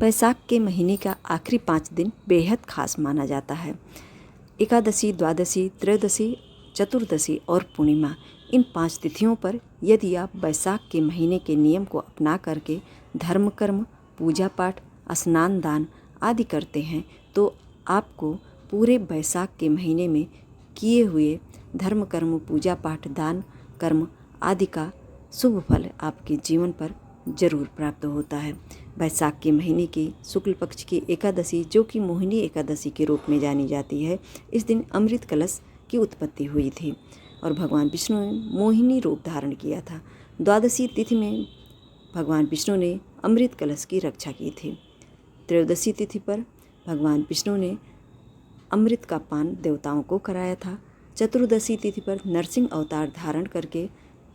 बैसाख के महीने का आखिरी 5 दिन बेहद खास माना जाता है। एकादशी, द्वादशी, त्रयोदशी, चतुर्दशी और पूर्णिमा, इन 5 तिथियों पर यदि आप बैसाख के महीने के नियम को अपना करके धर्म कर्म, पूजा पाठ, स्नान दान आदि करते हैं तो आपको पूरे बैसाख के महीने में किए हुए धर्म कर्म, पूजा पाठ, दान कर्म आदि का शुभ फल आपके जीवन पर जरूर प्राप्त होता है। बैसाख के महीने की शुक्ल पक्ष की एकादशी, जो कि मोहिनी एकादशी के रूप में जानी जाती है, इस दिन अमृत कलश की उत्पत्ति हुई थी और भगवान विष्णु ने मोहिनी रूप धारण किया था। द्वादशी तिथि में भगवान विष्णु ने अमृत कलश की रक्षा की थी। त्रयोदशी तिथि पर भगवान विष्णु ने अमृत का पान देवताओं को कराया था। चतुर्दशी तिथि पर नरसिंह अवतार धारण करके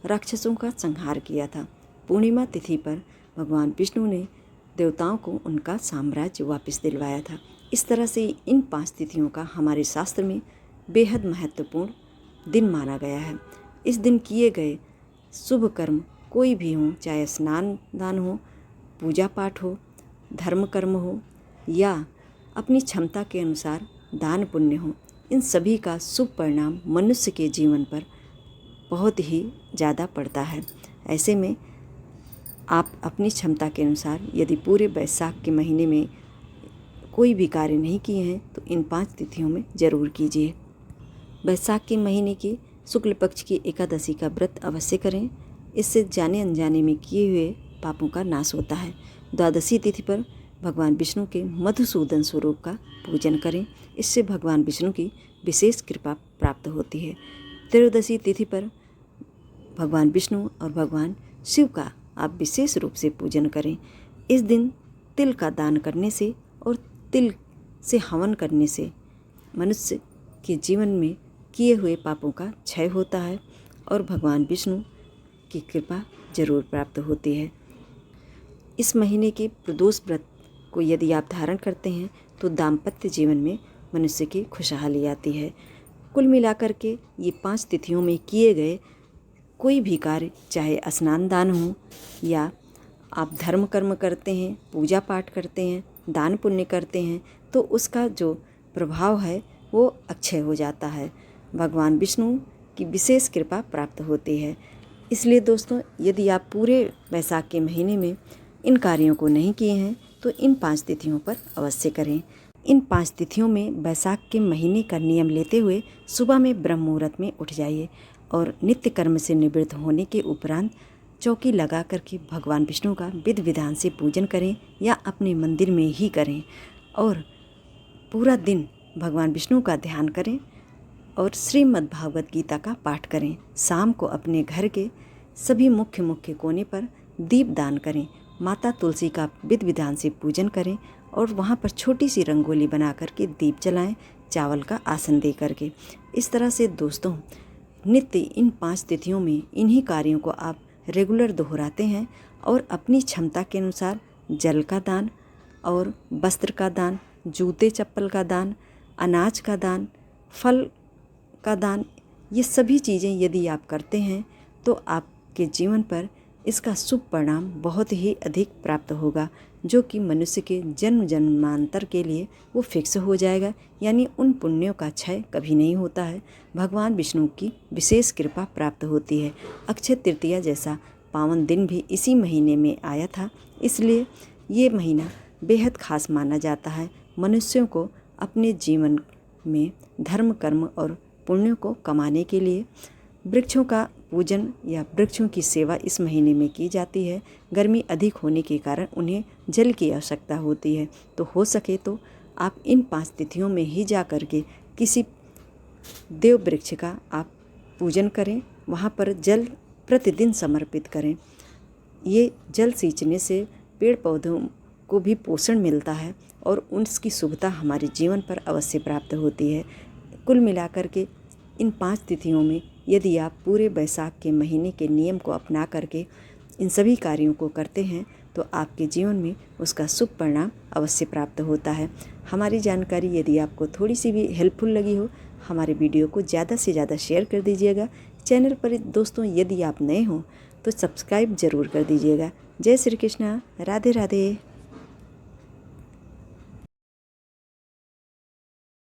राक्षसों का संहार किया था। पूर्णिमा तिथि पर भगवान विष्णु ने देवताओं को उनका साम्राज्य वापस दिलवाया था। इस तरह से इन 5 तिथियों का हमारे शास्त्र में बेहद महत्वपूर्ण दिन माना गया है। इस दिन किए गए शुभ कर्म कोई भी हो, चाहे स्नान दान हो, पूजा पाठ हो, धर्म कर्म हो या अपनी क्षमता के अनुसार दान पुण्य हो, इन सभी का शुभ परिणाम मनुष्य के जीवन पर बहुत ही ज़्यादा पड़ता है। ऐसे में आप अपनी क्षमता के अनुसार यदि पूरे बैसाख के महीने में कोई भी कार्य नहीं किए हैं तो इन 5 तिथियों में ज़रूर कीजिए। बैसाख के महीने की शुक्ल पक्ष की एकादशी का व्रत अवश्य करें। इससे जाने अनजाने में किए हुए पापों का नाश होता है। द्वादशी तिथि पर भगवान विष्णु के मधुसूदन स्वरूप का पूजन करें। इससे भगवान विष्णु की विशेष कृपा प्राप्त होती है। त्रयोदशी तिथि पर भगवान विष्णु और भगवान शिव का आप विशेष रूप से पूजन करें। इस दिन तिल का दान करने से और तिल से हवन करने से मनुष्य के जीवन में किए हुए पापों का क्षय होता है और भगवान विष्णु की कृपा जरूर प्राप्त होती है। इस महीने के प्रदोष व्रत को यदि आप धारण करते हैं तो दाम्पत्य जीवन में मनुष्य की खुशहाली आती है। कुल मिलाकर के ये 5 तिथियों में किए गए कोई भी कार्य, चाहे स्नान दान हो या आप धर्म कर्म करते हैं, पूजा पाठ करते हैं, दान पुण्य करते हैं, तो उसका जो प्रभाव है वो अक्षय हो जाता है। भगवान विष्णु की विशेष कृपा प्राप्त होती है। इसलिए दोस्तों, यदि आप पूरे बैसाख के महीने में इन कार्यों को नहीं किए हैं तो इन 5 तिथियों पर अवश्य करें। इन 5 तिथियों में बैसाख के महीने का नियम लेते हुए सुबह में ब्रह्म मुहूर्त में उठ जाइए और नित्य कर्म से निवृत्त होने के उपरांत चौकी लगा करके भगवान विष्णु का विधि विधान से पूजन करें या अपने मंदिर में ही करें और पूरा दिन भगवान विष्णु का ध्यान करें और श्रीमद् भागवत गीता का पाठ करें। शाम को अपने घर के सभी मुख्य कोने पर दीप दान करें। माता तुलसी का विधि विधान से पूजन करें और वहाँ पर छोटी सी रंगोली बना करके दीप जलाएं, चावल का आसन दे करके। इस तरह से दोस्तों, नित्य इन 5 तिथियों में इन्हीं कार्यों को आप रेगुलर दोहराते हैं और अपनी क्षमता के अनुसार जल का दान और वस्त्र का दान, जूते चप्पल का दान, अनाज का दान, फल का दान, ये सभी चीज़ें यदि आप करते हैं तो आपके जीवन पर इसका शुभ परिणाम बहुत ही अधिक प्राप्त होगा, जो कि मनुष्य के जन्म जन्मांतर के लिए वो फिक्स हो जाएगा। यानी उन पुण्यों का क्षय कभी नहीं होता है। भगवान विष्णु की विशेष कृपा प्राप्त होती है। अक्षय तृतीया जैसा पावन दिन भी इसी महीने में आया था, इसलिए ये महीना बेहद खास माना जाता है। मनुष्यों को अपने जीवन में धर्म कर्म और पुण्यों को कमाने के लिए वृक्षों का पूजन या वृक्षों की सेवा इस महीने में की जाती है। गर्मी अधिक होने के कारण उन्हें जल की आवश्यकता होती है, तो हो सके तो आप इन 5 तिथियों में ही जा कर के किसी देव वृक्ष का आप पूजन करें, वहाँ पर जल प्रतिदिन समर्पित करें। ये जल सींचने से पेड़ पौधों को भी पोषण मिलता है और उसकी शुभता हमारे जीवन पर अवश्य प्राप्त होती है। कुल मिलाकर के इन 5 तिथियों में यदि आप पूरे बैसाख के महीने के नियम को अपना करके इन सभी कार्यों को करते हैं तो आपके जीवन में उसका शुभ परिणाम अवश्य प्राप्त होता है। हमारी जानकारी यदि आपको थोड़ी सी भी हेल्पफुल लगी हो, हमारे वीडियो को ज़्यादा से ज़्यादा शेयर कर दीजिएगा। चैनल पर दोस्तों यदि आप नए हों तो सब्सक्राइब ज़रूर कर दीजिएगा। जय श्री कृष्णा, राधे राधे।